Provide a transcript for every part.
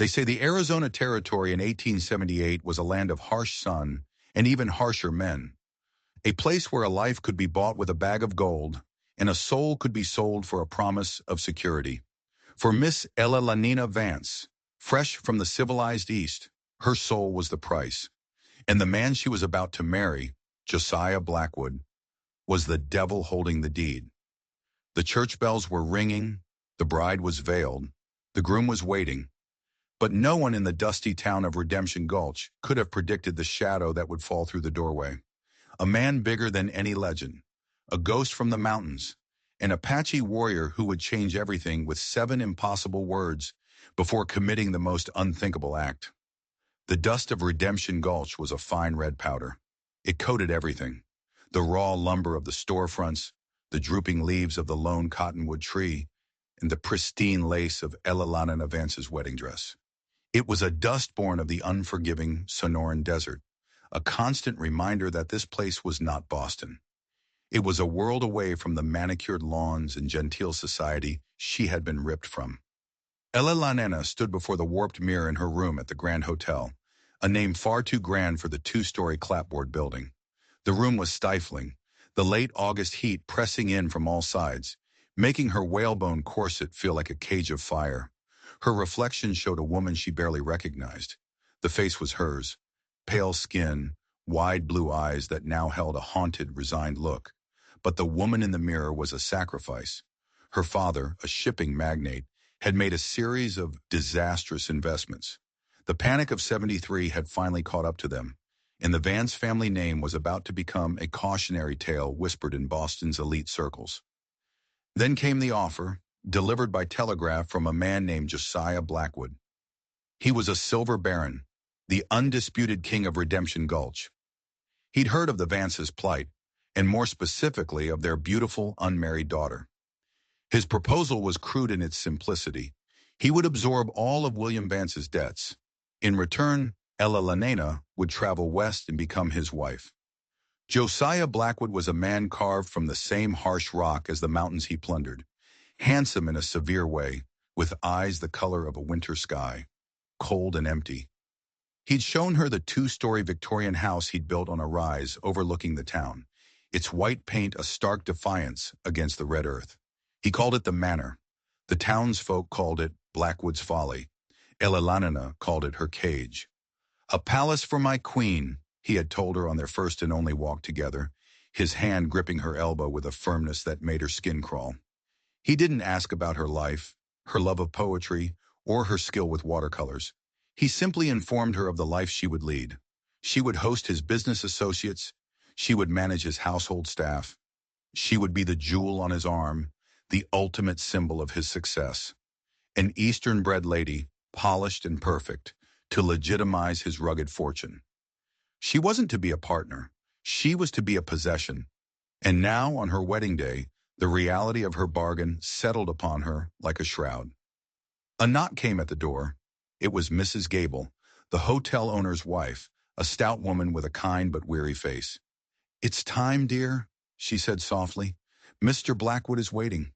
They say the Arizona Territory in 1878 was a land of harsh sun and even harsher men, a place where a life could be bought with a bag of gold and a soul could be sold for a promise of security. For Miss Ella Lanina Vance, fresh from the civilized East, her soul was the price, and the man she was about to marry, Josiah Blackwood, was the devil holding the deed. The church bells were ringing, the bride was veiled, the groom was waiting, but no one in the dusty town of Redemption Gulch could have predicted the shadow that would fall through the doorway. A man bigger than any legend, a ghost from the mountains, an Apache warrior who would change everything with 7 impossible words before committing the most unthinkable act. The dust of Redemption Gulch was a fine red powder. It coated everything. The raw lumber of the storefronts, the drooping leaves of the lone cottonwood tree, and the pristine lace of Ella Lana Vance's wedding dress. It was a dust born of the unforgiving Sonoran desert, a constant reminder that this place was not Boston. It was a world away from the manicured lawns and genteel society she had been ripped from. Ella Lanena stood before the warped mirror in her room at the Grand Hotel, a name far too grand for the 2-story clapboard building. The room was stifling, the late August heat pressing in from all sides, making her whalebone corset feel like a cage of fire. Her reflection showed a woman she barely recognized. The face was hers, pale skin, wide blue eyes that now held a haunted, resigned look. But the woman in the mirror was a sacrifice. Her father, a shipping magnate, had made a series of disastrous investments. The Panic of '73 had finally caught up to them, and the Vance family name was about to become a cautionary tale whispered in Boston's elite circles. Then came the offer, delivered by telegraph from a man named Josiah Blackwood. He was a silver baron, the undisputed king of Redemption Gulch. He'd heard of the Vances' plight, and more specifically of their beautiful unmarried daughter. His proposal was crude in its simplicity. He would absorb all of William Vance's debts. In return, Ella Lanena would travel west and become his wife. Josiah Blackwood was a man carved from the same harsh rock as the mountains he plundered, handsome in a severe way, with eyes the color of a winter sky, cold and empty. He'd shown her the 2-story Victorian house he'd built on a rise overlooking the town, its white paint a stark defiance against the red earth. He called it the Manor. The townsfolk called it Blackwood's Folly. Ella Lanina called it her cage. "A palace for my queen," he had told her on their first and only walk together, his hand gripping her elbow with a firmness that made her skin crawl. He didn't ask about her life, her love of poetry, or her skill with watercolors. He simply informed her of the life she would lead. She would host his business associates. She would manage his household staff. She would be the jewel on his arm, the ultimate symbol of his success. An Eastern-bred lady, polished and perfect, to legitimize his rugged fortune. She wasn't to be a partner. She was to be a possession. And now, on her wedding day, the reality of her bargain settled upon her like a shroud. A knock came at the door. It was Mrs. Gable, the hotel owner's wife, a stout woman with a kind but weary face. "It's time, dear," she said softly. "Mr. Blackwood is waiting."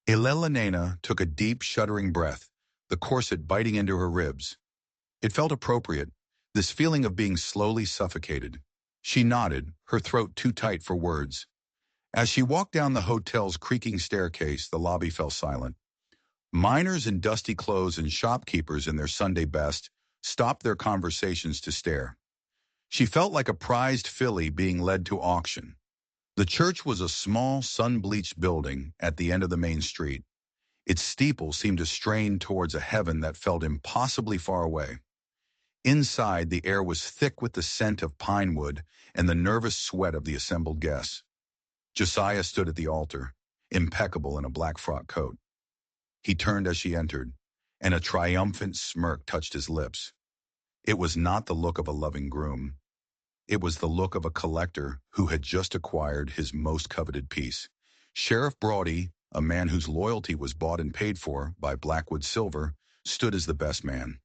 Ella Nena took a deep, shuddering breath, the corset biting into her ribs. It felt appropriate, this feeling of being slowly suffocated. She nodded, her throat too tight for words. As she walked down the hotel's creaking staircase, the lobby fell silent. Miners in dusty clothes and shopkeepers in their Sunday best stopped their conversations to stare. She felt like a prized filly being led to auction. The church was a small, sun-bleached building at the end of the main street. Its steeple seemed to strain towards a heaven that felt impossibly far away. Inside, the air was thick with the scent of pine wood and the nervous sweat of the assembled guests. Josiah stood at the altar, impeccable in a black frock coat. He turned as she entered, and a triumphant smirk touched his lips. It was not the look of a loving groom. It was the look of a collector who had just acquired his most coveted piece. Sheriff Brawdy, a man whose loyalty was bought and paid for by Blackwood silver, stood as the best man.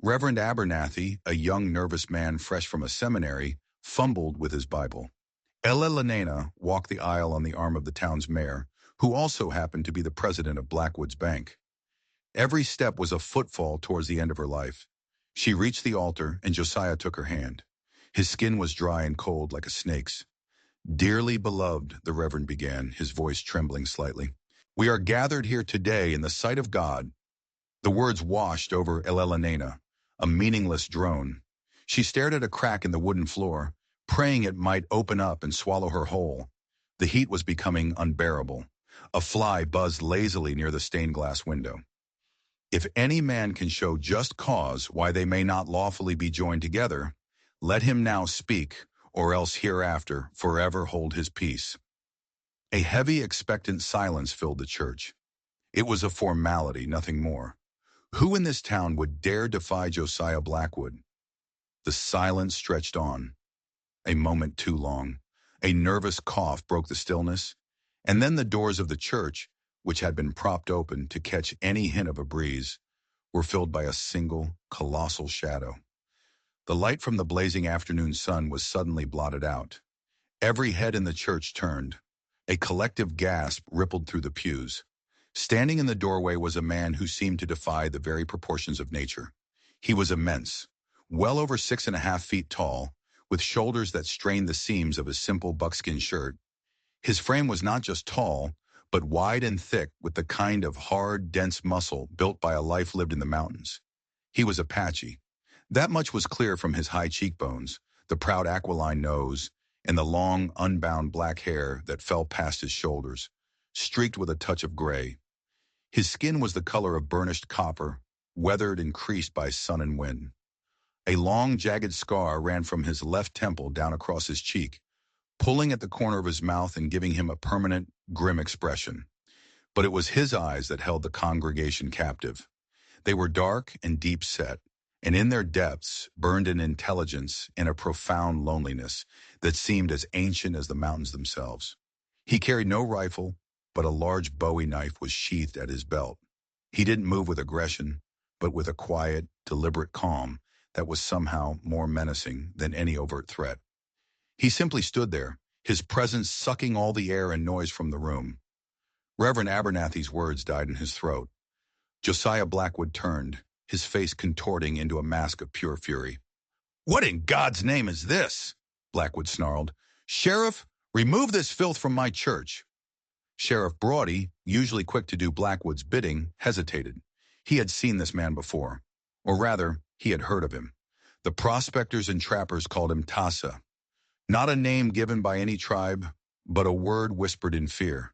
Reverend Abernathy, a young nervous man fresh from a seminary, fumbled with his Bible. Ella Lanena walked the aisle on the arm of the town's mayor, who also happened to be the president of Blackwood's Bank. Every step was a footfall towards the end of her life. She reached the altar, and Josiah took her hand. His skin was dry and cold like a snake's. "Dearly beloved," the Reverend began, his voice trembling slightly, "we are gathered here today in the sight of God." The words washed over Elelena, a meaningless drone. She stared at a crack in the wooden floor, praying it might open up and swallow her whole. The heat was becoming unbearable. A fly buzzed lazily near the stained glass window. "If any man can show just cause why they may not lawfully be joined together, let him now speak, or else hereafter forever hold his peace." A heavy, expectant silence filled the church. It was a formality, nothing more. Who in this town would dare defy Josiah Blackwood? The silence stretched on, a moment too long. A nervous cough broke the stillness, and then the doors of the church, which had been propped open to catch any hint of a breeze, were filled by a single, colossal shadow. The light from the blazing afternoon sun was suddenly blotted out. Every head in the church turned. A collective gasp rippled through the pews. Standing in the doorway was a man who seemed to defy the very proportions of nature. He was immense, well over 6.5 feet tall, with shoulders that strained the seams of his simple buckskin shirt. His frame was not just tall, but wide and thick with the kind of hard, dense muscle built by a life lived in the mountains. He was Apache. That much was clear from his high cheekbones, the proud aquiline nose, and the long, unbound black hair that fell past his shoulders, streaked with a touch of gray. His skin was the color of burnished copper, weathered and creased by sun and wind. A long, jagged scar ran from his left temple down across his cheek, pulling at the corner of his mouth and giving him a permanent, grim expression. But it was his eyes that held the congregation captive. They were dark and deep-set, and in their depths burned an intelligence and a profound loneliness that seemed as ancient as the mountains themselves. He carried no rifle, but a large Bowie knife was sheathed at his belt. He didn't move with aggression, but with a quiet, deliberate calm that was somehow more menacing than any overt threat. He simply stood there, his presence sucking all the air and noise from the room. Reverend Abernathy's words died in his throat. Josiah Blackwood turned, his face contorting into a mask of pure fury. "What in God's name is this?" Blackwood snarled. "Sheriff, remove this filth from my church." Sheriff Brodie, usually quick to do Blackwood's bidding, hesitated. He had seen this man before. Or rather, he had heard of him. The prospectors and trappers called him Tasa. Not a name given by any tribe, but a word whispered in fear.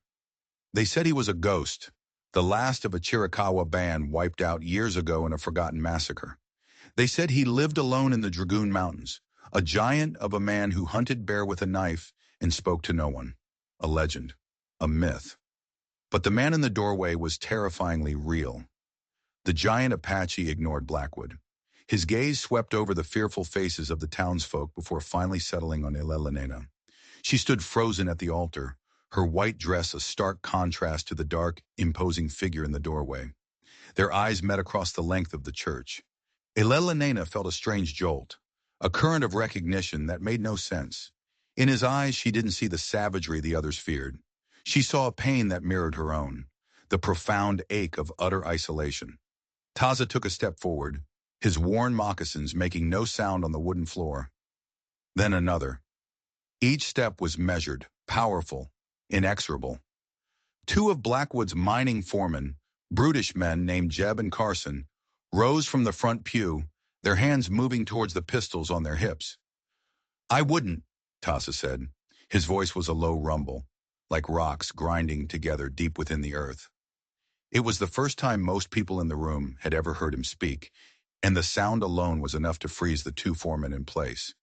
They said he was a ghost, the last of a Chiricahua band wiped out years ago in a forgotten massacre. They said he lived alone in the Dragoon Mountains, a giant of a man who hunted bear with a knife and spoke to no one. A legend, a myth. But the man in the doorway was terrifyingly real. The giant Apache ignored Blackwood. His gaze swept over the fearful faces of the townsfolk before finally settling on Elelena. She stood frozen at the altar, her white dress a stark contrast to the dark, imposing figure in the doorway. Their eyes met across the length of the church. Elelena felt a strange jolt, a current of recognition that made no sense. In his eyes, she didn't see the savagery the others feared. She saw a pain that mirrored her own, the profound ache of utter isolation. Taza took a step forward, his worn moccasins making no sound on the wooden floor. Then another. Each step was measured, powerful, inexorable. Two of Blackwood's mining foremen, brutish men named Jeb and Carson, rose from the front pew, their hands moving towards the pistols on their hips. "I wouldn't," Taza said. His voice was a low rumble, like rocks grinding together deep within the earth. It was the first time most people in the room had ever heard him speak, and the sound alone was enough to freeze the two foremen in place.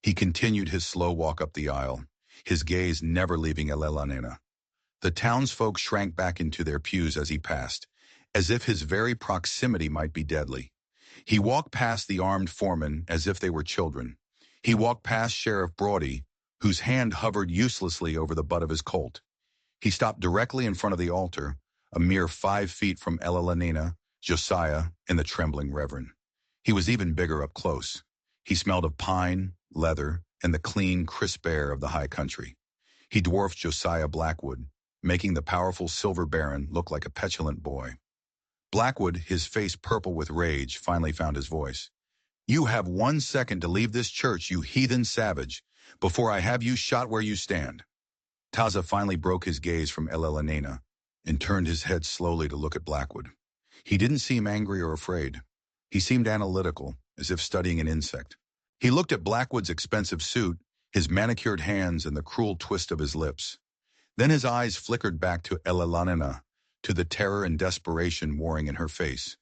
He continued his slow walk up the aisle, his gaze never leaving Elelena. The townsfolk shrank back into their pews as he passed, as if his very proximity might be deadly. He walked past the armed foremen as if they were children. He walked past Sheriff Brodie, whose hand hovered uselessly over the butt of his Colt. He stopped directly in front of the altar, a mere 5 feet from Elelena, Josiah, and the trembling Reverend. He was even bigger up close. He smelled of pine, leather, and the clean, crisp air of the high country. He dwarfed Josiah Blackwood, making the powerful Silver Baron look like a petulant boy. Blackwood, his face purple with rage, finally found his voice. You have 1 second to leave this church, you heathen savage, before I have you shot where you stand. Taza finally broke his gaze from Elena and turned his head slowly to look at Blackwood. He didn't seem angry or afraid. He seemed analytical, as if studying an insect. He looked at Blackwood's expensive suit, his manicured hands, and the cruel twist of his lips. Then his eyes flickered back to Elena, to the terror and desperation warring in her face.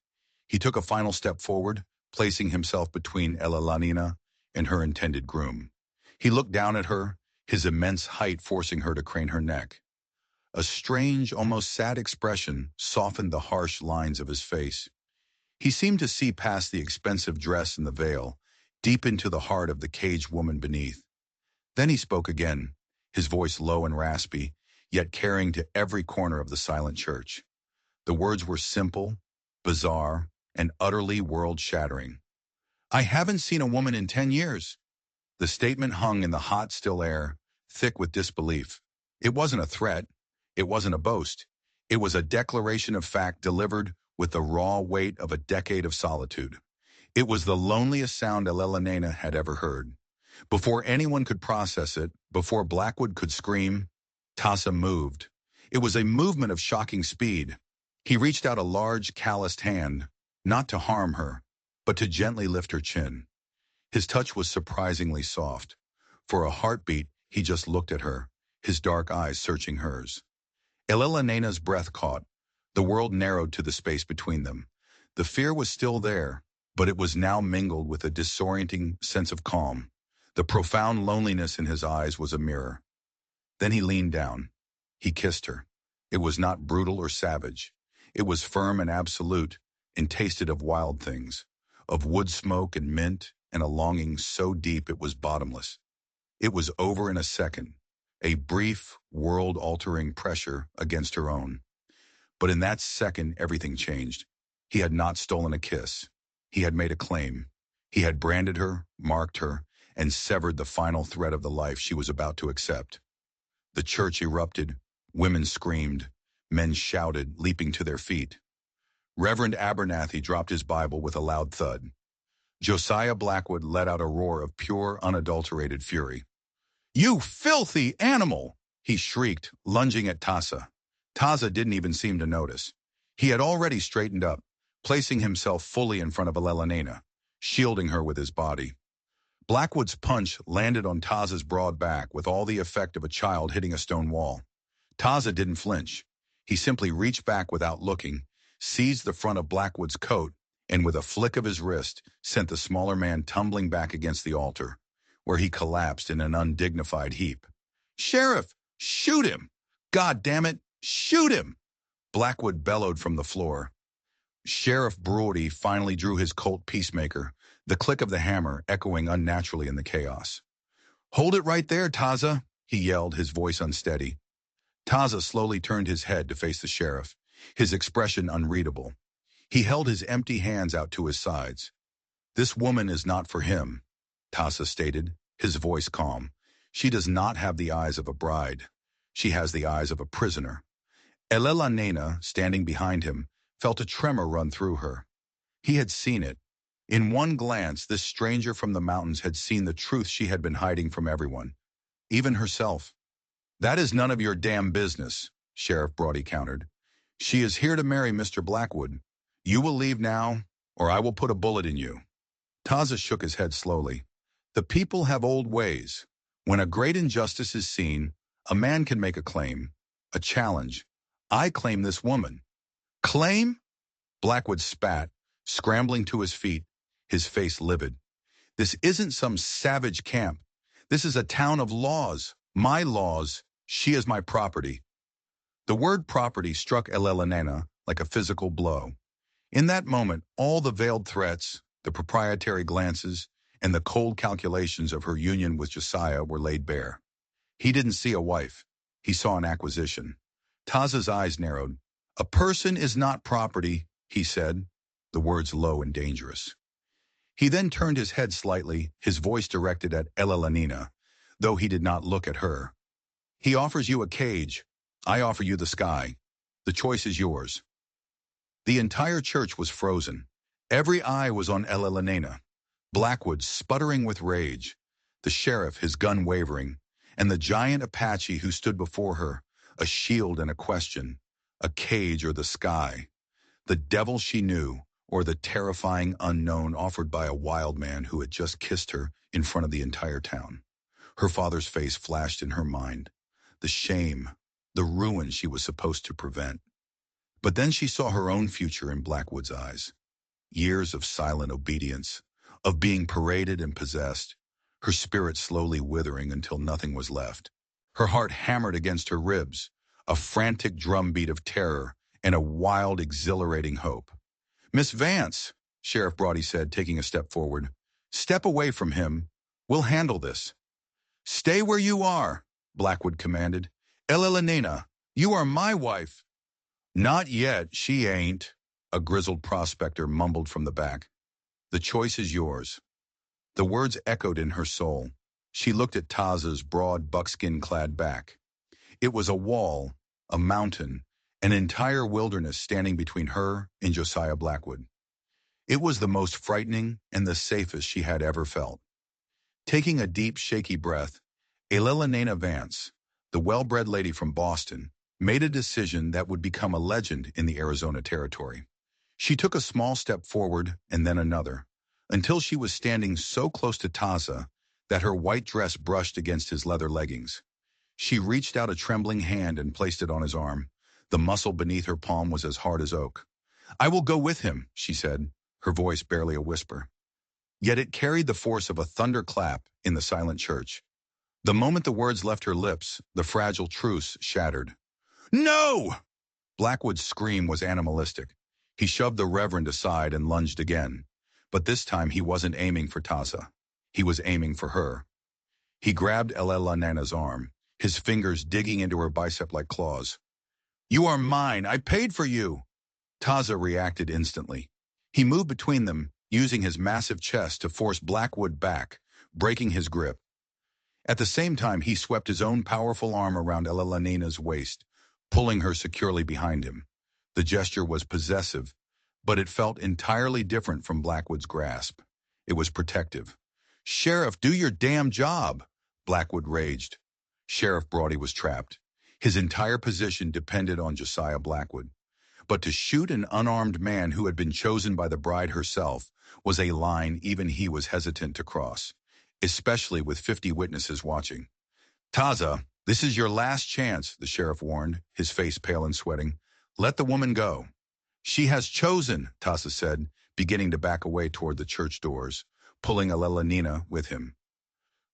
He took a final step forward, placing himself between Elena and her intended groom. He looked down at her, his immense height forcing her to crane her neck. A strange, almost sad expression softened the harsh lines of his face. He seemed to see past the expensive dress and the veil, deep into the heart of the caged woman beneath. Then he spoke again, his voice low and raspy, yet carrying to every corner of the silent church. The words were simple, bizarre, and utterly world-shattering. I haven't seen a woman in 10 years. The statement hung in the hot, still air, thick with disbelief. It wasn't a threat. It wasn't a boast. It was a declaration of fact delivered with the raw weight of a decade of solitude. It was the loneliest sound Elena had ever heard. Before anyone could process it, before Blackwood could scream, Taza moved. It was a movement of shocking speed. He reached out a large, calloused hand, not to harm her, but to gently lift her chin. His touch was surprisingly soft. For a heartbeat, he just looked at her, his dark eyes searching hers. Elena's breath caught. The world narrowed to the space between them. The fear was still there, but it was now mingled with a disorienting sense of calm. The profound loneliness in his eyes was a mirror. Then he leaned down. He kissed her. It was not brutal or savage. It was firm and absolute, and tasted of wild things, of wood smoke and mint, and a longing so deep it was bottomless. It was over in a second, a brief, world-altering pressure against her own. But in that second, everything changed. He had not stolen a kiss. He had made a claim. He had branded her, marked her, and severed the final thread of the life she was about to accept. The church erupted. Women screamed. Men shouted, leaping to their feet. Reverend Abernathy dropped his Bible with a loud thud. Josiah Blackwood let out a roar of pure, unadulterated fury. "You filthy animal!" he shrieked, lunging at Taza. Taza didn't even seem to notice. He had already straightened up, placing himself fully in front of Elena, shielding her with his body. Blackwood's punch landed on Taza's broad back with all the effect of a child hitting a stone wall. Taza didn't flinch. He simply reached back without looking, seized the front of Blackwood's coat, and with a flick of his wrist, sent the smaller man tumbling back against the altar, where he collapsed in an undignified heap. "Sheriff, shoot him! God damn it, shoot him!" Blackwood bellowed from the floor. Sheriff Brody finally drew his Colt Peacemaker, the click of the hammer echoing unnaturally in the chaos. "Hold it right there, Taza," he yelled, his voice unsteady. Taza slowly turned his head to face the sheriff, his expression unreadable. He held his empty hands out to his sides. "This woman is not for him," Taza stated, his voice calm. "She does not have the eyes of a bride. She has the eyes of a prisoner." Elena, standing behind him, felt a tremor run through her. He had seen it. In one glance, this stranger from the mountains had seen the truth she had been hiding from everyone, even herself. "That is none of your damn business," Sheriff Brody countered. "She is here to marry Mr. Blackwood. You will leave now, or I will put a bullet in you." Taza shook his head slowly. "The people have old ways. When a great injustice is seen, a man can make a claim, a challenge. I claim this woman." "Claim?" Blackwood spat, scrambling to his feet, his face livid. "This isn't some savage camp. This is a town of laws. My laws. She is my property." The word property struck Elena like a physical blow. In that moment, all the veiled threats, the proprietary glances, and the cold calculations of her union with Josiah were laid bare. He didn't see a wife. He saw an acquisition. Taza's eyes narrowed. "A person is not property," he said, the words low and dangerous. He then turned his head slightly, his voice directed at Elena, though he did not look at her. "He offers you a cage. I offer you the sky. The choice is yours." The entire church was frozen. Every eye was on Elena, Blackwood sputtering with rage, the sheriff, his gun wavering, and the giant Apache who stood before her, a shield and a question, a cage or the sky, the devil she knew, or the terrifying unknown offered by a wild man who had just kissed her in front of the entire town. Her father's face flashed in her mind, the shame, the ruin she was supposed to prevent. But then she saw her own future in Blackwood's eyes. Years of silent obedience, of being paraded and possessed, her spirit slowly withering until nothing was left. Her heart hammered against her ribs, a frantic drumbeat of terror and a wild, exhilarating hope. "Miss Vance," Sheriff Brodie said, taking a step forward. "Step away from him. We'll handle this." "Stay where you are," Blackwood commanded. "Elena, you are my wife." "Not yet, she ain't," a grizzled prospector mumbled from the back. "The choice is yours." The words echoed in her soul. She looked at Taza's broad buckskin-clad back. It was a wall, a mountain, an entire wilderness standing between her and Josiah Blackwood. It was the most frightening and the safest she had ever felt. Taking a deep, shaky breath, Elena Vance, the well-bred lady from Boston, made a decision that would become a legend in the Arizona Territory. She took a small step forward and then another, until she was standing so close to Taza that her white dress brushed against his leather leggings. She reached out a trembling hand and placed it on his arm. The muscle beneath her palm was as hard as oak. "I will go with him," she said, her voice barely a whisper. Yet it carried the force of a thunderclap in the silent church. The moment the words left her lips, the fragile truce shattered. "No!" Blackwood's scream was animalistic. He shoved the reverend aside and lunged again. But this time he wasn't aiming for Taza. He was aiming for her. He grabbed Elena's arm, his fingers digging into her bicep like claws. "You are mine. I paid for you." Taza reacted instantly. He moved between them, using his massive chest to force Blackwood back, breaking his grip. At the same time, he swept his own powerful arm around Elena's waist, pulling her securely behind him. The gesture was possessive, but it felt entirely different from Blackwood's grasp. It was protective. "Sheriff, do your damn job," Blackwood raged. Sheriff Brodie was trapped. His entire position depended on Josiah Blackwood. But to shoot an unarmed man who had been chosen by the bride herself was a line even he was hesitant to cross, especially with 50 witnesses watching. "Taza, this is your last chance," the sheriff warned, his face pale and sweating. "Let the woman go." "She has chosen," Taza said, beginning to back away toward the church doors, pulling Elena with him.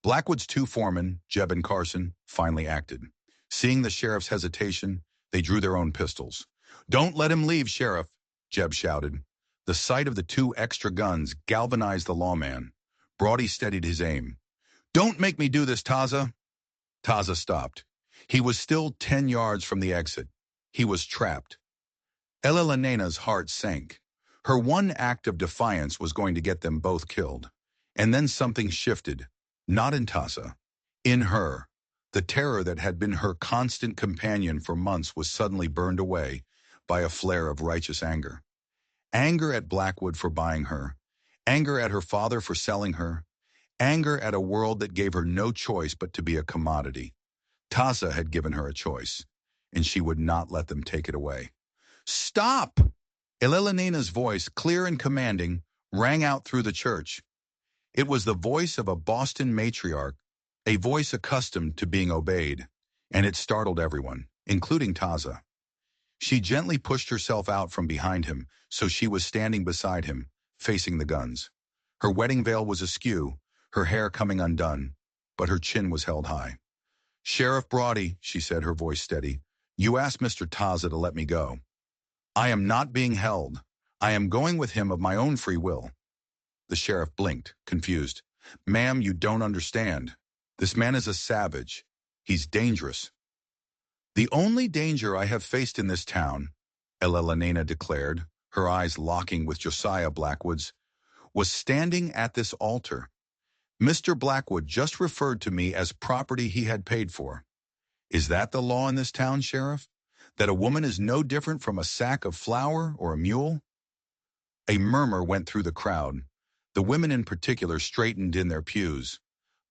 Blackwood's two foremen, Jeb and Carson, finally acted. Seeing the sheriff's hesitation, they drew their own pistols. "Don't let him leave, Sheriff," Jeb shouted. The sight of the two extra guns galvanized the lawman. Brodie steadied his aim. "Don't make me do this, Taza." Taza stopped. He was still 10 yards from the exit. He was trapped. Elena's heart sank. Her one act of defiance was going to get them both killed. And then something shifted. Not in Taza. In her. The terror that had been her constant companion for months was suddenly burned away by a flare of righteous anger. Anger at Blackwood for buying her. Anger at her father for selling her. Anger at a world that gave her no choice but to be a commodity. Taza had given her a choice, and she would not let them take it away. "Stop!" Elena's voice, clear and commanding, rang out through the church. It was the voice of a Boston matriarch, a voice accustomed to being obeyed, and it startled everyone, including Taza. She gently pushed herself out from behind him, so she was standing beside him, facing the guns. Her wedding veil was askew, her hair coming undone, but her chin was held high. "Sheriff Brodie," she said, her voice steady, "you asked Mr. Taza to let me go. I am not being held. I am going with him of my own free will." The sheriff blinked, confused. "Ma'am, you don't understand. This man is a savage. He's dangerous." "The only danger I have faced in this town," Elena declared, her eyes locking with Josiah Blackwood's, "was standing at this altar. Mr. Blackwood just referred to me as property he had paid for. Is that the law in this town, Sheriff? That a woman is no different from a sack of flour or a mule? A murmur went through the crowd. The women in particular straightened in their pews.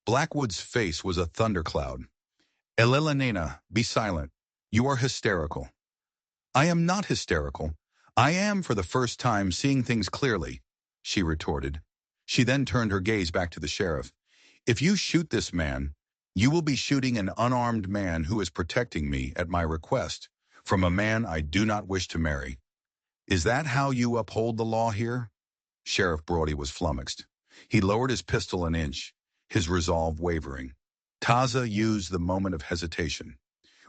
Blackwood's face was a thundercloud. Elena, be silent. You are hysterical. I am not hysterical. I am, for the first time, seeing things clearly, she retorted. She then turned her gaze back to the sheriff. If you shoot this man, you will be shooting an unarmed man who is protecting me at my request from a man I do not wish to marry. Is that how you uphold the law here? Sheriff Brody was flummoxed. He lowered his pistol an inch, his resolve wavering. Taza used the moment of hesitation.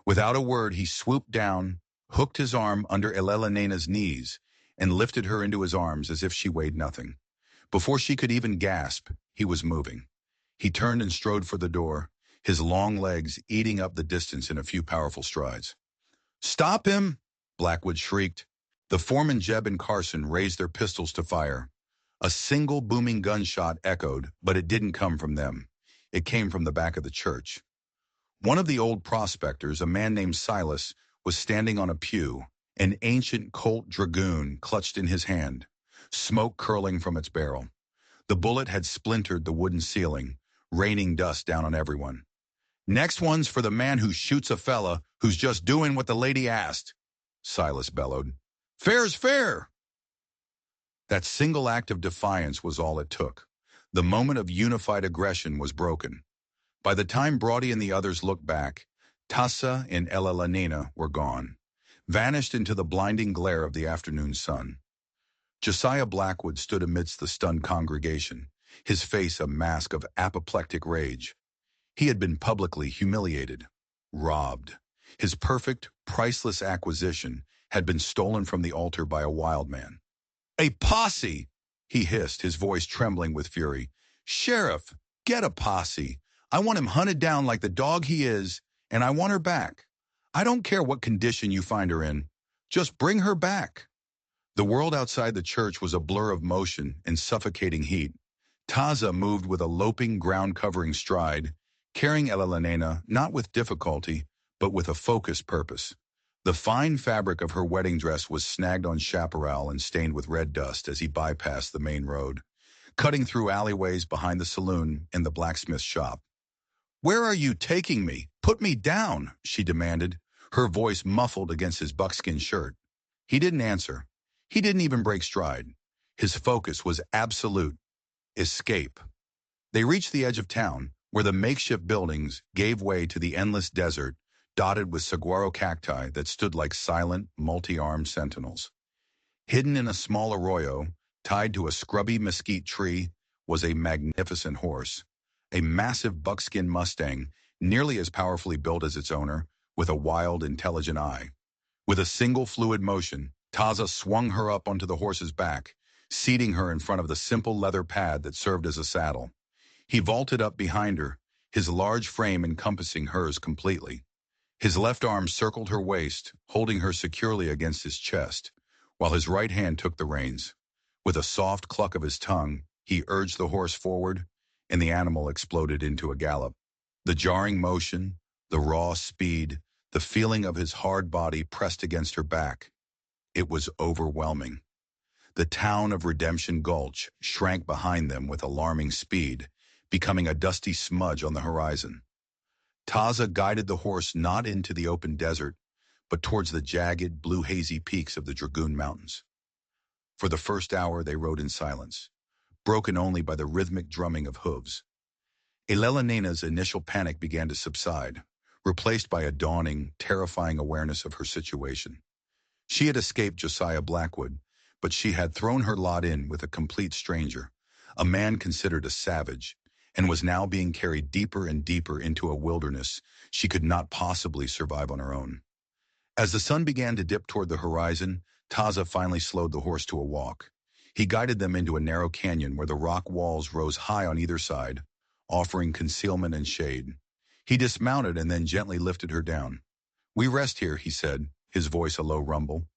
Without a word, he swooped down, hooked his arm under Elena's knees, and lifted her into his arms as if she weighed nothing. Before she could even gasp, he was moving. He turned and strode for the door, his long legs eating up the distance in a few powerful strides. "Stop him!" Blackwood shrieked. The foreman Jeb and Carson raised their pistols to fire. A single booming gunshot echoed, but it didn't come from them. It came from the back of the church. One of the old prospectors, a man named Silas, was standing on a pew, an ancient Colt dragoon clutched in his hand, smoke curling from its barrel. The bullet had splintered the wooden ceiling, raining dust down on everyone. "Next one's for the man who shoots a fella who's just doing what the lady asked," Silas bellowed. "Fair's fair!" That single act of defiance was all it took. The moment of unified aggression was broken. By the time Brody and the others looked back, Tassa and Elena were gone, vanished into the blinding glare of the afternoon sun. Josiah Blackwood stood amidst the stunned congregation, his face a mask of apoplectic rage. He had been publicly humiliated, robbed. His perfect, priceless acquisition had been stolen from the altar by a wild man. "A posse!" he hissed, his voice trembling with fury. "Sheriff, get a posse. I want him hunted down like the dog he is, and I want her back. I don't care what condition you find her in. Just bring her back." The world outside the church was a blur of motion and suffocating heat. Taza moved with a loping, ground-covering stride, carrying Elena not with difficulty, but with a focused purpose. The fine fabric of her wedding dress was snagged on chaparral and stained with red dust as he bypassed the main road, cutting through alleyways behind the saloon and the blacksmith shop. "Where are you taking me? Put me down," she demanded, her voice muffled against his buckskin shirt. He didn't answer. He didn't even break stride. His focus was absolute. Escape. They reached the edge of town, where the makeshift buildings gave way to the endless desert, dotted with saguaro cacti that stood like silent, multi-armed sentinels. Hidden in a small arroyo, tied to a scrubby mesquite tree, was a magnificent horse, a massive buckskin Mustang, nearly as powerfully built as its owner, with a wild, intelligent eye. With a single fluid motion, Taza swung her up onto the horse's back, seating her in front of the simple leather pad that served as a saddle. He vaulted up behind her, his large frame encompassing hers completely. His left arm circled her waist, holding her securely against his chest, while his right hand took the reins. With a soft cluck of his tongue, he urged the horse forward, and the animal exploded into a gallop. The jarring motion, the raw speed, the feeling of his hard body pressed against her back. It was overwhelming. The town of Redemption Gulch shrank behind them with alarming speed, becoming a dusty smudge on the horizon. Taza guided the horse not into the open desert, but towards the jagged, blue-hazy peaks of the Dragoon Mountains. For the first hour, they rode in silence, broken only by the rhythmic drumming of hooves. Elena's initial panic began to subside, replaced by a dawning, terrifying awareness of her situation. She had escaped Josiah Blackwood, but she had thrown her lot in with a complete stranger, a man considered a savage, and was now being carried deeper and deeper into a wilderness she could not possibly survive on her own. As the sun began to dip toward the horizon, Taza finally slowed the horse to a walk. He guided them into a narrow canyon where the rock walls rose high on either side, offering concealment and shade. He dismounted and then gently lifted her down. "We rest here," he said, his voice a low rumble.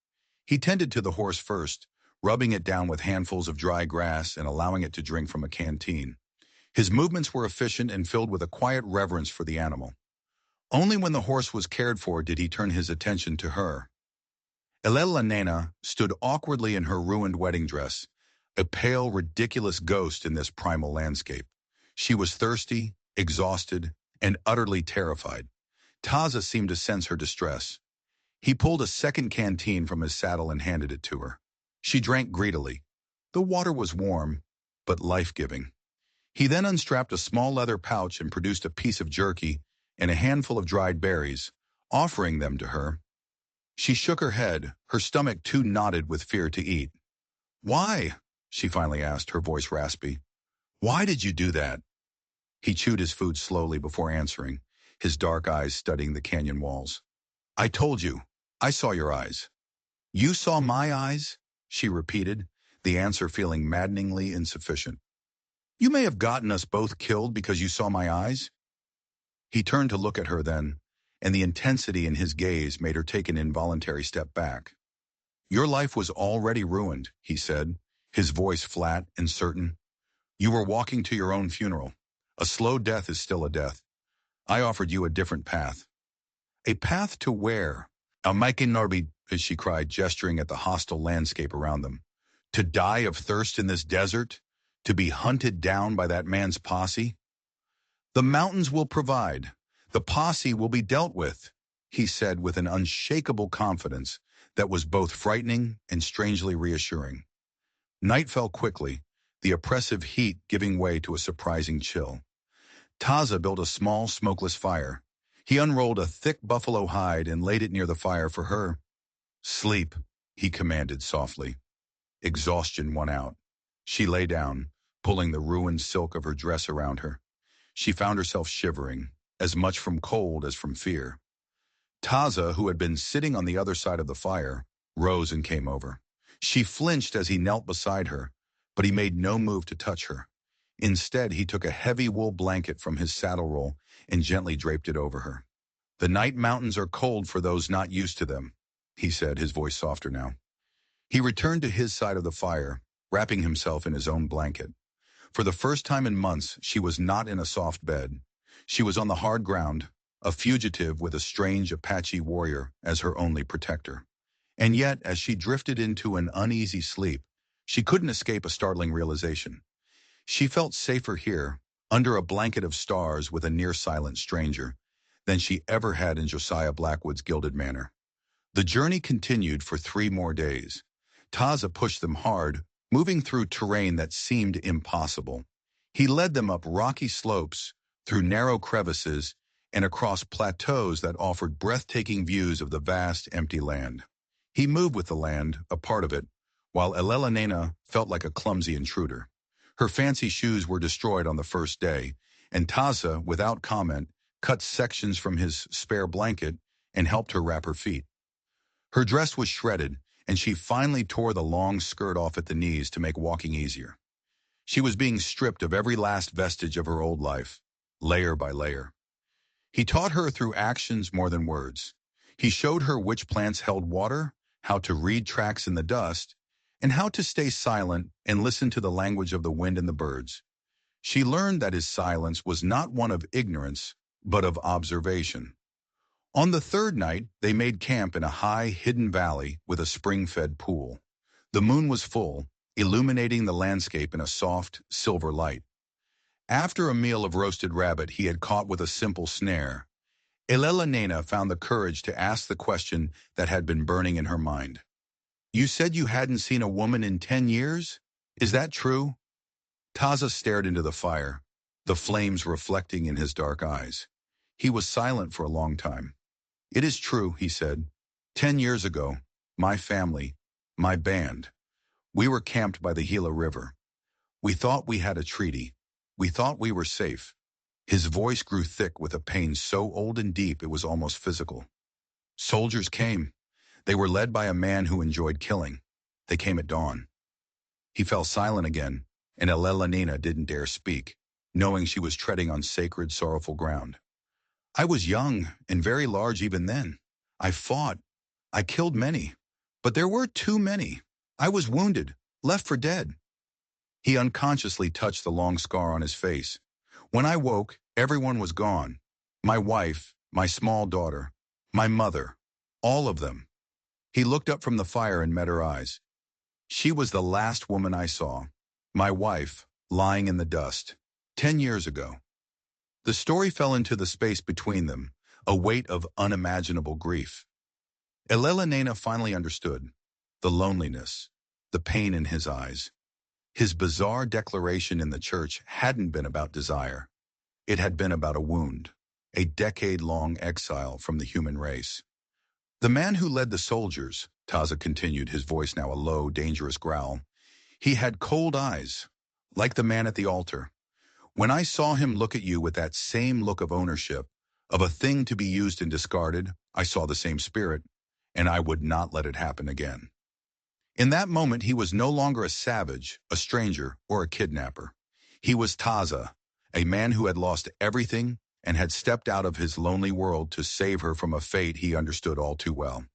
He tended to the horse first, rubbing it down with handfuls of dry grass and allowing it to drink from a canteen. His movements were efficient and filled with a quiet reverence for the animal. Only when the horse was cared for did he turn his attention to her. Elena stood awkwardly in her ruined wedding dress, a pale, ridiculous ghost in this primal landscape. She was thirsty, exhausted, and utterly terrified. Taza seemed to sense her distress. He pulled a second canteen from his saddle and handed it to her. She drank greedily. The water was warm, but life-giving. He then unstrapped a small leather pouch and produced a piece of jerky and a handful of dried berries, offering them to her. She shook her head, her stomach too knotted with fear to eat. "Why?" she finally asked, her voice raspy. "Why did you do that?" He chewed his food slowly before answering, his dark eyes studying the canyon walls. "I told you. I saw your eyes." "You saw my eyes?" she repeated, the answer feeling maddeningly insufficient. "You may have gotten us both killed because you saw my eyes." He turned to look at her then, and the intensity in his gaze made her take an involuntary step back. "Your life was already ruined," he said, his voice flat and certain. "You were walking to your own funeral. A slow death is still a death. I offered you a different path." "A path to where?" "Almaken Norby," as she cried, gesturing at the hostile landscape around them. "To die of thirst in this desert? To be hunted down by that man's posse?" "The mountains will provide. The posse will be dealt with," he said with an unshakable confidence that was both frightening and strangely reassuring. Night fell quickly, the oppressive heat giving way to a surprising chill. Taza built a small, smokeless fire. He unrolled a thick buffalo hide and laid it near the fire for her. "Sleep," he commanded softly. Exhaustion won out. She lay down, pulling the ruined silk of her dress around her. She found herself shivering, as much from cold as from fear. Taza, who had been sitting on the other side of the fire, rose and came over. She flinched as he knelt beside her, but he made no move to touch her. Instead, he took a heavy wool blanket from his saddle roll and gently draped it over her. "The night mountains are cold for those not used to them," he said, his voice softer now. He returned to his side of the fire, wrapping himself in his own blanket. For the first time in months, she was not in a soft bed. She was on the hard ground, a fugitive with a strange Apache warrior as her only protector. And yet, as she drifted into an uneasy sleep, she couldn't escape a startling realization. She felt safer here, under a blanket of stars with a near-silent stranger, than she ever had in Josiah Blackwood's gilded manor. The journey continued for 3 more days. Taza pushed them hard, moving through terrain that seemed impossible. He led them up rocky slopes, through narrow crevices, and across plateaus that offered breathtaking views of the vast, empty land. He moved with the land, a part of it, while Elena felt like a clumsy intruder. Her fancy shoes were destroyed on the first day, and Taza, without comment, cut sections from his spare blanket and helped her wrap her feet. Her dress was shredded, and she finally tore the long skirt off at the knees to make walking easier. She was being stripped of every last vestige of her old life, layer by layer. He taught her through actions more than words. He showed her which plants held water, how to read tracks in the dust, and how to stay silent and listen to the language of the wind and the birds. She learned that his silence was not one of ignorance, but of observation. On the third night, they made camp in a high, hidden valley with a spring-fed pool. The moon was full, illuminating the landscape in a soft, silver light. After a meal of roasted rabbit he had caught with a simple snare, Elena found the courage to ask the question that had been burning in her mind. "You said you hadn't seen a woman in 10 years? Is that true?" Taza stared into the fire, the flames reflecting in his dark eyes. He was silent for a long time. "It is true," he said. 10 years ago, my family, my band, we were camped by the Gila River. We thought we had a treaty. We thought we were safe." His voice grew thick with a pain so old and deep it was almost physical. "Soldiers came. They were led by a man who enjoyed killing. They came at dawn." He fell silent again, and Elena didn't dare speak, knowing she was treading on sacred, sorrowful ground. "I was young and very large even then. I fought. I killed many. But there were too many. I was wounded, left for dead." He unconsciously touched the long scar on his face. "When I woke, everyone was gone. My wife, my small daughter, my mother, all of them." He looked up from the fire and met her eyes. She was the last woman I saw. My wife, lying in the dust. 10 years ago. The story fell into the space between them, a weight of unimaginable grief. Elena finally understood. The loneliness, the pain in his eyes. His bizarre declaration in the church hadn't been about desire. It had been about a wound, a decade-long exile from the human race. The man who led the soldiers, Taza continued, his voice now a low, dangerous growl, he had cold eyes, like the man at the altar. When I saw him look at you with that same look of ownership, of a thing to be used and discarded, I saw the same spirit, and I would not let it happen again. In that moment, he was no longer a savage, a stranger, or a kidnapper. He was Taza, a man who had lost everything and had stepped out of his lonely world to save her from a fate he understood all too well.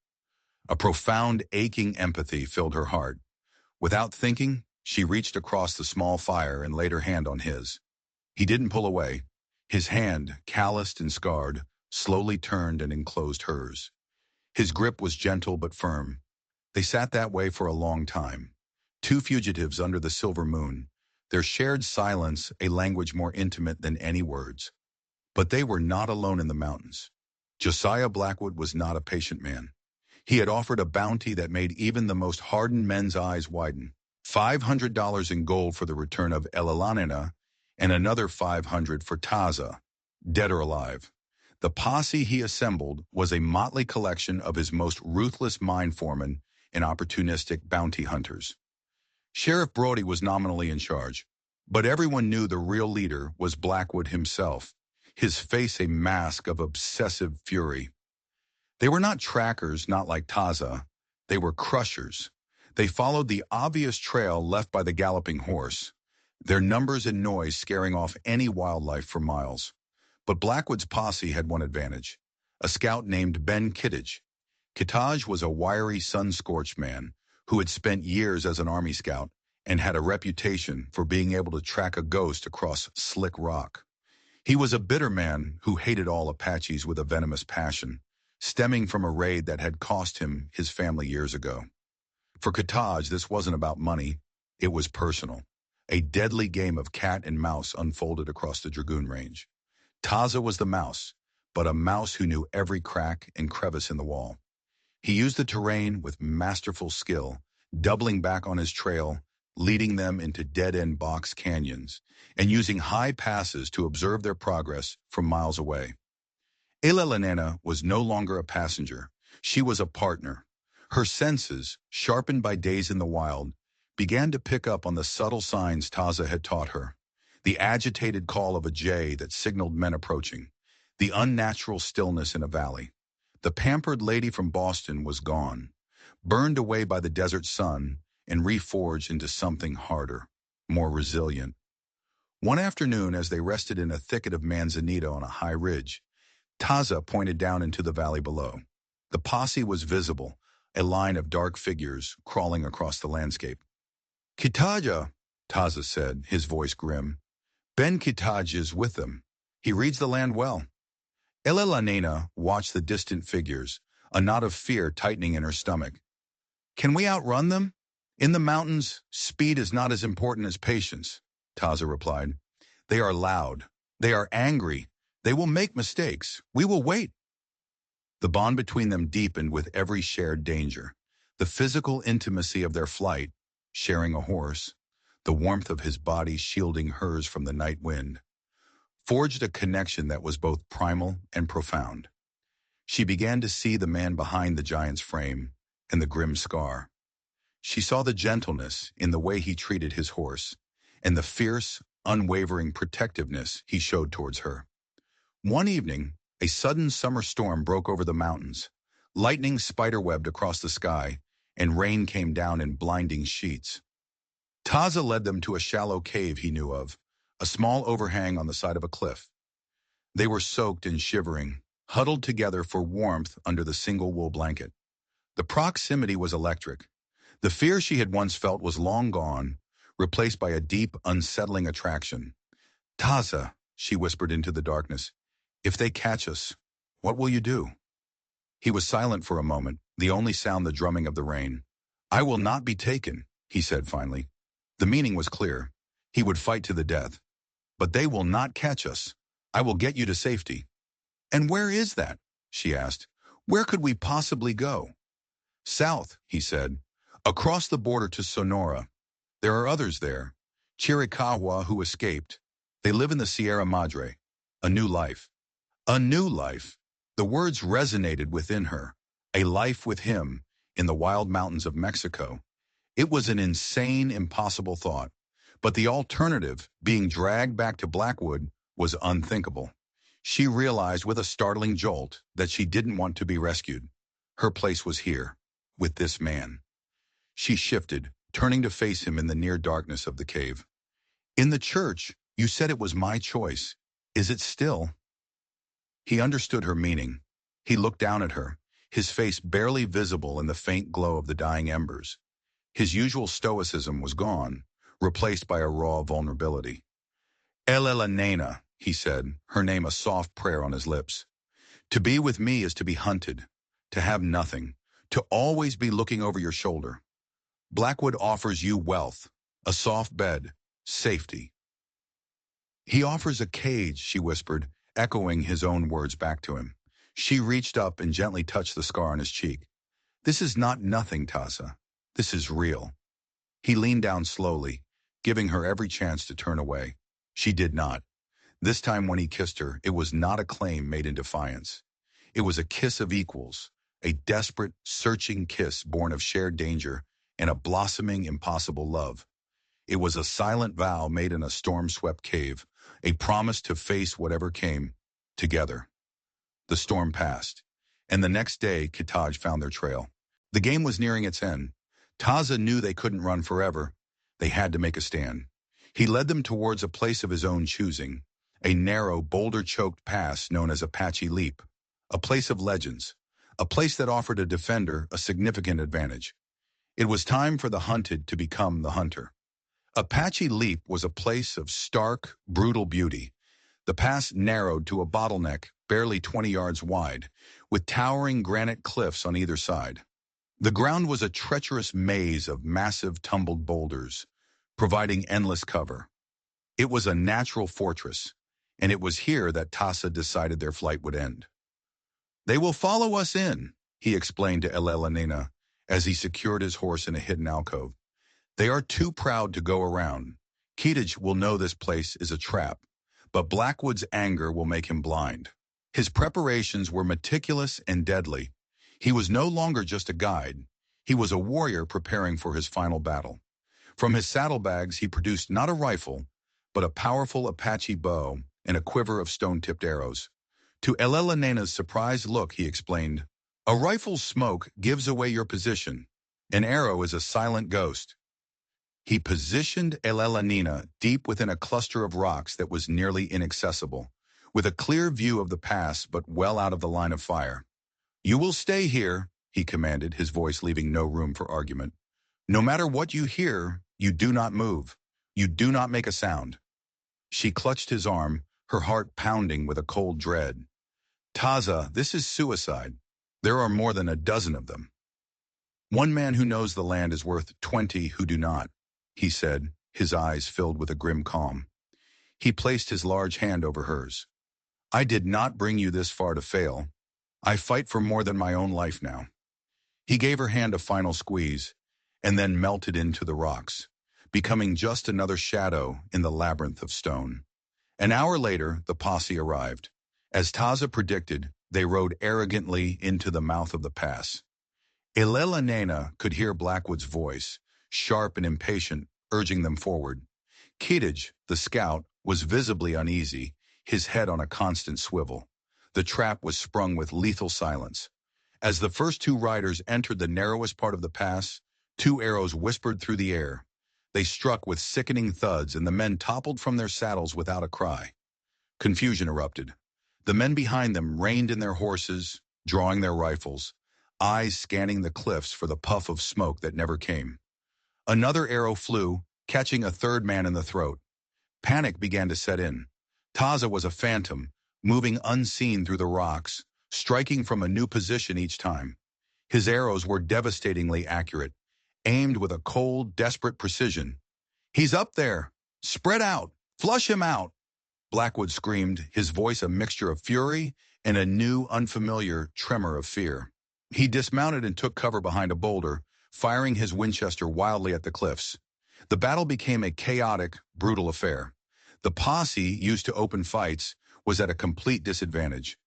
A profound, aching empathy filled her heart. Without thinking, she reached across the small fire and laid her hand on his. He didn't pull away. His hand, calloused and scarred, slowly turned and enclosed hers. His grip was gentle but firm. They sat that way for a long time. Two fugitives under the silver moon, their shared silence a language more intimate than any words. But they were not alone in the mountains. Josiah Blackwood was not a patient man. He had offered a bounty that made even the most hardened men's eyes widen. $500 in gold for the return of Elena, and another $500 for Taza, dead or alive. The posse he assembled was a motley collection of his most ruthless mine foremen and opportunistic bounty hunters. Sheriff Brody was nominally in charge, but everyone knew the real leader was Blackwood himself, his face a mask of obsessive fury. They were not trackers, not like Taza. They were crushers. They followed the obvious trail left by the galloping horse, their numbers and noise scaring off any wildlife for miles. But Blackwood's posse had one advantage, a scout named Ben Kittredge. Kittredge was a wiry, sun-scorched man who had spent years as an Army scout and had a reputation for being able to track a ghost across slick rock. He was a bitter man who hated all Apaches with a venomous passion, stemming from a raid that had cost him his family years ago. For Kittredge, this wasn't about money, it was personal. A deadly game of cat and mouse unfolded across the Dragoon Range. Taza was the mouse, but a mouse who knew every crack and crevice in the wall. He used the terrain with masterful skill, doubling back on his trail, leading them into dead-end box canyons, and using high passes to observe their progress from miles away. Elena was no longer a passenger. She was a partner. Her senses, sharpened by days in the wild, began to pick up on the subtle signs Taza had taught her. The agitated call of a jay that signaled men approaching. The unnatural stillness in a valley. The pampered lady from Boston was gone, burned away by the desert sun and reforged into something harder, more resilient. One afternoon, as they rested in a thicket of manzanita on a high ridge, Taza pointed down into the valley below. The posse was visible, a line of dark figures crawling across the landscape. "Kittredge," Taza said, his voice grim. "Ben Kittredge is with them. He reads the land well." Elena watched the distant figures, a knot of fear tightening in her stomach. "Can we outrun them? In the mountains, speed is not as important as patience," Taza replied. "They are loud. They are angry. They will make mistakes. We will wait." The bond between them deepened with every shared danger. The physical intimacy of their flight, sharing a horse, the warmth of his body shielding hers from the night wind, forged a connection that was both primal and profound. She began to see the man behind the giant's frame and the grim scar. She saw the gentleness in the way he treated his horse and the fierce, unwavering protectiveness he showed towards her. One evening, a sudden summer storm broke over the mountains. Lightning spiderwebbed across the sky, and rain came down in blinding sheets. Taza led them to a shallow cave he knew of, a small overhang on the side of a cliff. They were soaked and shivering, huddled together for warmth under the single wool blanket. The proximity was electric. The fear she had once felt was long gone, replaced by a deep, unsettling attraction. "Taza," she whispered into the darkness, "if they catch us, what will you do?" He was silent for a moment, the only sound the drumming of the rain. "I will not be taken," he said finally. The meaning was clear. He would fight to the death. "But they will not catch us. I will get you to safety." "And where is that?" she asked. "Where could we possibly go?" "South," he said. "Across the border to Sonora. There are others there. Chiricahua who escaped. They live in the Sierra Madre. A new life." A new life. The words resonated within her. A life with him in the wild mountains of Mexico. It was an insane, impossible thought. But the alternative, being dragged back to Blackwood, was unthinkable. She realized with a startling jolt that she didn't want to be rescued. Her place was here, with this man. She shifted, turning to face him in the near darkness of the cave. "In the church, you said it was my choice. Is it still?" He understood her meaning. He looked down at her, his face barely visible in the faint glow of the dying embers. His usual stoicism was gone, replaced by a raw vulnerability. "Elela Nena," he said, her name a soft prayer on his lips. "To be with me is to be hunted, to have nothing, to always be looking over your shoulder. Blackwood offers you wealth, a soft bed, safety." "He offers a cage," she whispered, echoing his own words back to him. She reached up and gently touched the scar on his cheek. "This is not nothing, Taza. This is real." He leaned down slowly, giving her every chance to turn away. She did not. This time when he kissed her, it was not a claim made in defiance. It was a kiss of equals, a desperate, searching kiss born of shared danger and a blossoming, impossible love. It was a silent vow made in a storm-swept cave, a promise to face whatever came, together. The storm passed, and the next day Kitaj found their trail. The game was nearing its end. Taza knew they couldn't run forever. They had to make a stand. He led them towards a place of his own choosing, a narrow, boulder-choked pass known as Apache Leap, a place of legends, a place that offered a defender a significant advantage. It was time for the hunted to become the hunter. Apache Leap was a place of stark, brutal beauty. The pass narrowed to a bottleneck barely 20 yards wide, with towering granite cliffs on either side. The ground was a treacherous maze of massive tumbled boulders, providing endless cover. It was a natural fortress, and it was here that Tassa decided their flight would end. "They will follow us in," he explained to Elelanena as he secured his horse in a hidden alcove. "They are too proud to go around. Keatage will know this place is a trap, but Blackwood's anger will make him blind." His preparations were meticulous and deadly. He was no longer just a guide. He was a warrior preparing for his final battle. From his saddlebags he produced not a rifle, but a powerful Apache bow and a quiver of stone-tipped arrows. To Elelenena's surprised look, he explained, "A rifle's smoke gives away your position. An arrow is a silent ghost." He positioned Elelenena deep within a cluster of rocks that was nearly inaccessible, with a clear view of the pass but well out of the line of fire. "You will stay here," he commanded, his voice leaving no room for argument. "No matter what you hear, you do not move. You do not make a sound." She clutched his arm, her heart pounding with a cold dread. "Taza, this is suicide. There are more than a dozen of them. One man who knows the land is worth 20 who do not," he said, his eyes filled with a grim calm. He placed his large hand over hers. "I did not bring you this far to fail. I fight for more than my own life now." He gave her hand a final squeeze, and then melted into the rocks, becoming just another shadow in the labyrinth of stone. An hour later, the posse arrived. As Taza predicted, they rode arrogantly into the mouth of the pass. Elelanena could hear Blackwood's voice, sharp and impatient, urging them forward. Keatage, the scout, was visibly uneasy, his head on a constant swivel. The trap was sprung with lethal silence. As the first two riders entered the narrowest part of the pass, two arrows whispered through the air. They struck with sickening thuds, and the men toppled from their saddles without a cry. Confusion erupted. The men behind them reined in their horses, drawing their rifles, eyes scanning the cliffs for the puff of smoke that never came. Another arrow flew, catching a third man in the throat. Panic began to set in. Taza was a phantom, moving unseen through the rocks, striking from a new position each time. His arrows were devastatingly accurate, aimed with a cold, desperate precision. "He's up there! Spread out! Flush him out!" Blackwood screamed, his voice a mixture of fury and a new, unfamiliar tremor of fear. He dismounted and took cover behind a boulder, firing his Winchester wildly at the cliffs. The battle became a chaotic, brutal affair. The posse, used to open fights, was at a complete disadvantage.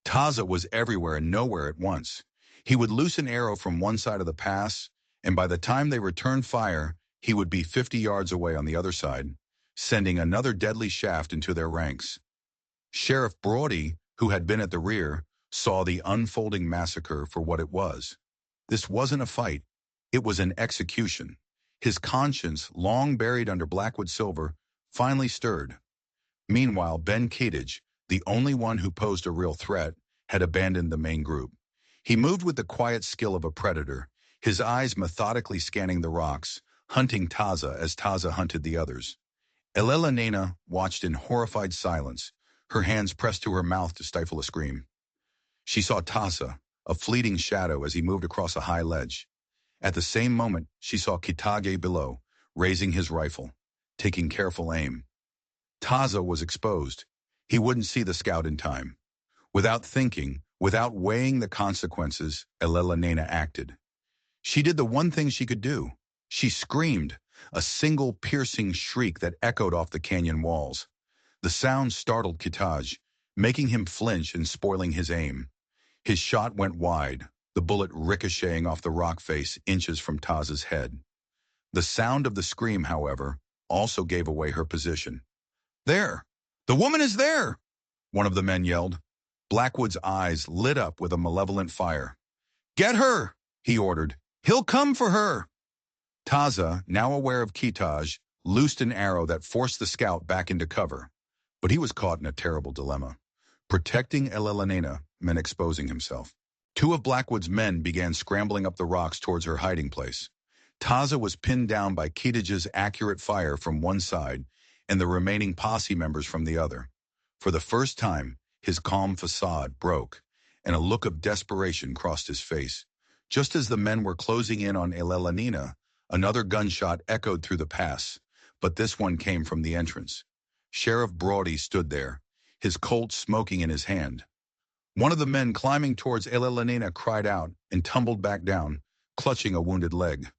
Taza was everywhere and nowhere at once. He would loose an arrow from one side of the pass, and by the time they returned fire, he would be 50 yards away on the other side, sending another deadly shaft into their ranks. Sheriff Brody, who had been at the rear, saw the unfolding massacre for what it was. This wasn't a fight. It was an execution. His conscience, long buried under Blackwood silver, finally stirred. Meanwhile, Ben Keatage, the only one who posed a real threat, had abandoned the main group. He moved with the quiet skill of a predator, his eyes methodically scanning the rocks, hunting Taza as Taza hunted the others. Elena watched in horrified silence, her hands pressed to her mouth to stifle a scream. She saw Taza, a fleeting shadow as he moved across a high ledge. At the same moment, she saw Kitage below, raising his rifle, taking careful aim. Taza was exposed. He wouldn't see the scout in time. Without thinking, without weighing the consequences, Elena acted. She did the one thing she could do. She screamed, a single piercing shriek that echoed off the canyon walls. The sound startled Kitaj, making him flinch and spoiling his aim. His shot went wide, the bullet ricocheting off the rock face inches from Taza's head. The sound of the scream, however, also gave away her position. "There! The woman is there!" one of the men yelled. Blackwood's eyes lit up with a malevolent fire. "Get her!" he ordered. "He'll come for her!" Taza, now aware of Kitaj, loosed an arrow that forced the scout back into cover. But he was caught in a terrible dilemma. Protecting Elena meant exposing himself. Two of Blackwood's men began scrambling up the rocks towards her hiding place. Taza was pinned down by Kitage's accurate fire from one side and the remaining posse members from the other. For the first time, his calm facade broke, and a look of desperation crossed his face. Just as the men were closing in on Elena, another gunshot echoed through the pass, but this one came from the entrance. Sheriff Brody stood there, his Colt smoking in his hand. One of the men climbing towards Elena cried out and tumbled back down, clutching a wounded leg.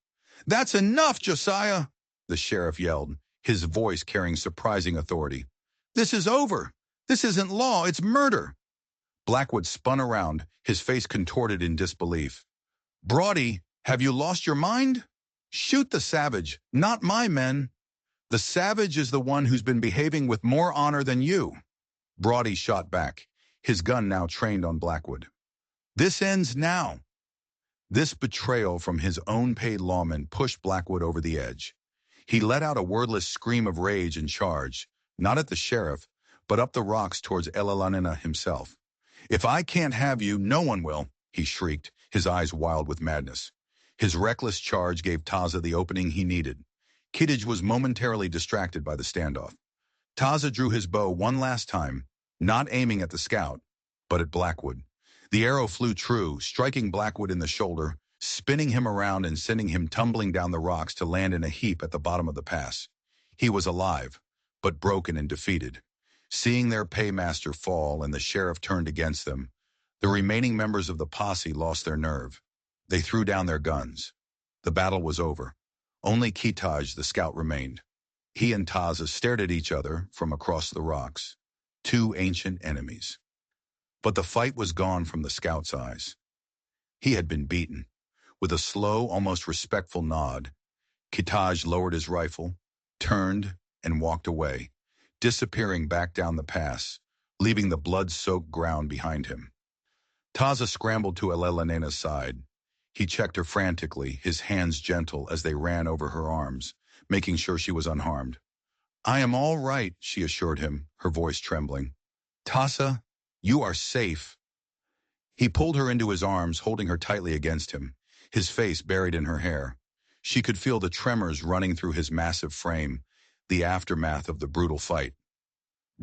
"That's enough, Josiah!" the sheriff yelled, his voice carrying surprising authority. "This is over. This isn't law, it's murder." Blackwood spun around, his face contorted in disbelief. "Brody, have you lost your mind? Shoot the savage, not my men. The savage is the one who's been behaving with more honor than you." Brody shot back, his gun now trained on Blackwood. "This ends now." This betrayal from his own paid lawman pushed Blackwood over the edge. He let out a wordless scream of rage and charged, not at the sheriff, but up the rocks towards Elena himself. "If I can't have you, no one will," he shrieked, his eyes wild with madness. His reckless charge gave Taza the opening he needed. Kitage was momentarily distracted by the standoff. Taza drew his bow one last time, not aiming at the scout, but at Blackwood. The arrow flew true, striking Blackwood in the shoulder, spinning him around and sending him tumbling down the rocks to land in a heap at the bottom of the pass. He was alive, but broken and defeated. Seeing their paymaster fall and the sheriff turned against them, the remaining members of the posse lost their nerve. They threw down their guns. The battle was over. Only Kitaj, the scout, remained. He and Taza stared at each other from across the rocks, two ancient enemies. But the fight was gone from the scout's eyes. He had been beaten. With a slow, almost respectful nod, Kitaj lowered his rifle, turned, and walked away, disappearing back down the pass, leaving the blood-soaked ground behind him. Taza scrambled to Elena's side. He checked her frantically, his hands gentle as they ran over her arms, making sure she was unharmed. "I am all right," she assured him, her voice trembling. "Taza, you are safe." He pulled her into his arms, holding her tightly against him, his face buried in her hair. She could feel the tremors running through his massive frame, the aftermath of the brutal fight.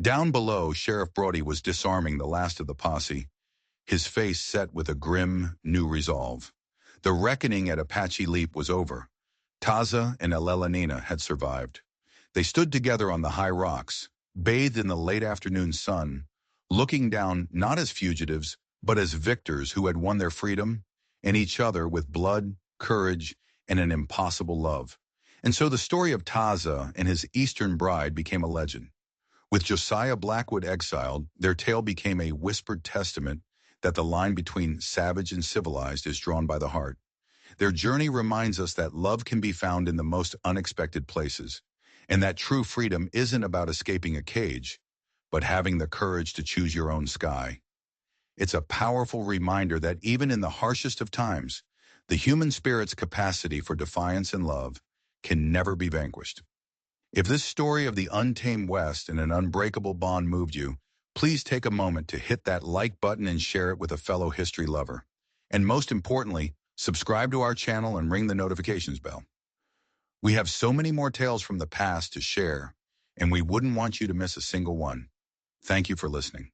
Down below, Sheriff Brody was disarming the last of the posse, his face set with a grim, new resolve. The reckoning at Apache Leap was over. Taza and Elelenina had survived. They stood together on the high rocks, bathed in the late afternoon sun, looking down not as fugitives, but as victors who had won their freedom and each other with blood, courage, and an impossible love. And so the story of Taza and his Eastern bride became a legend. With Josiah Blackwood exiled, their tale became a whispered testament that the line between savage and civilized is drawn by the heart. Their journey reminds us that love can be found in the most unexpected places, and that true freedom isn't about escaping a cage, but having the courage to choose your own sky. It's a powerful reminder that even in the harshest of times, the human spirit's capacity for defiance and love can never be vanquished. If this story of the untamed West and an unbreakable bond moved you, please take a moment to hit that like button and share it with a fellow history lover. And most importantly, subscribe to our channel and ring the notifications bell. We have so many more tales from the past to share, and we wouldn't want you to miss a single one. Thank you for listening.